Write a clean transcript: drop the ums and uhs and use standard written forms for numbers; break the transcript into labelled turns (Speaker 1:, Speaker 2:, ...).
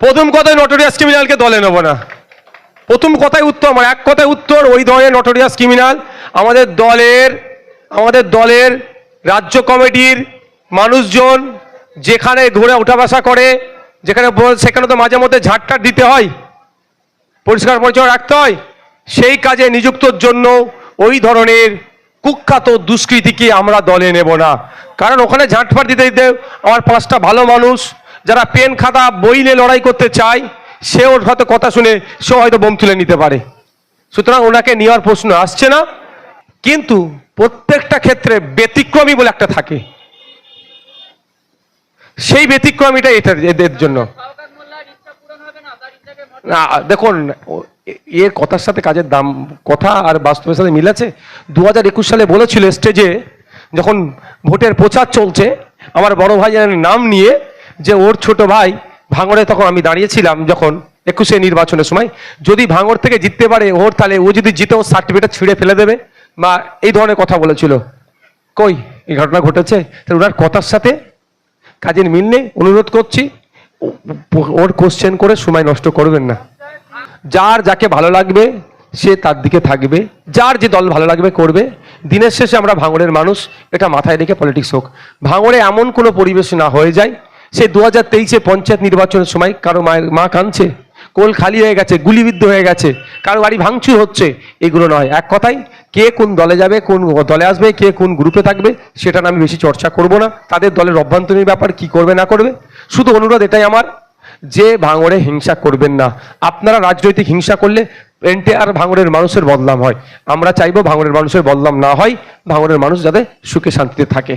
Speaker 1: প্রথম কথায় নটোরিয়াস ক্রিমিনালকে দলে নেব না। প্রথম কথাই উত্তর, আমার এক কথায় উত্তর, ওই ধরনের নটোরিয়াস ক্রিমিনাল আমাদের দলের রাজ্য কমিটির মানুষজন যেখানে ঘুরে ওঠা বসা করে, সেখানে তো মাঝে মধ্যে ঝাঁটটাট দিতে হয়, পরিষ্কার পরিচ্ছন্ন রাখতে হয়। সেই কাজে নিযুক্তর জন্য ওই ধরনের কুখ্যাত দুষ্কৃতীকে আমরা দলে নেব না। কারণ ওখানে ঝাঁটফাট দিতে দিতে আমার 5টা ভালো মানুষ যারা পেন খাতা বই নিয়ে লড়াই করতে চায়, সেও হয়তো কথা শুনে সেও হয়তো বোম তুলে নিতে পারে। সুতরাং ওনাকে নেওয়ার প্রশ্ন আসছে না। কিন্তু প্রত্যেকটা ক্ষেত্রে ব্যতিক্রমী বলে একটা থাকে, সেই ব্যতিক্রমীটা এদের জন্য না। দেখুন, এর কথার সাথে কাজের দাম, কথা আর বাস্তবের সাথে মিল আছে। 2021 সালে বলেছিল স্টেজে, যখন ভোটের প্রচার চলছে, আমার বড় ভাইয়ের নাম নিয়ে, যে ওর ছোট ভাই ভাঙড়ে, তখন আমি দাঁড়িয়েছিলাম যখন 21-এ নির্বাচনের সময়, যদি ভাঙড় থেকে জিততে পারে ওর, তাহলে ও যদি জিতে ও সার্টিফিকেট ছিঁড়ে ফেলে দেবে, বা এই ধরনের কথা বলেছিল। কই এই ঘটনা ঘটেছে? ওনার কথার সাথে কাজের মিল নেই। অনুরোধ করছি, ওর কোশ্চেন করে সময় নষ্ট করবেন না। যার যাকে ভালো লাগবে সে তার দিকে থাকবে, যার যে দল ভালো লাগবে করবে। দিনের শেষে আমরা ভাঙড়ের মানুষ, এটা মাথায় রেখে পলিটিক্স হোক। ভাঙড়ে এমন কোনো পরিবেশ না হয়ে যায়, সে 2023-এ পঞ্চায়েত নির্বাচনের সময় কারো মায়ের মা কাঁদছে, কোল খালি হয়ে গেছে, গুলিবিদ্ধ হয়ে গেছে, কারো বাড়ি ভাঙচুর হচ্ছে, এগুলো নয়। এক কথায়, কে কোন দলে যাবে, কোন দলে আসবে, কে কোন গ্রুপে থাকবে, সেটা আমি বেশি চর্চা করব না। তাদের দলের অভ্যন্তরীণ ব্যাপার কি করবে না করবে, শুধু অনুরোধ এটাই আমার, যে ভাঙড়ে হিংসা করবেন না। আপনারা রাজনৈতিক হিংসা করলে এনটিআর ভাঙড়ের মানুষের বদনাম হয়। আমরা চাইবো ভাঙড়ের মানুষের বদনাম না হয়, ভাঙড়ের মানুষ যাতে সুখে শান্তিতে থাকে।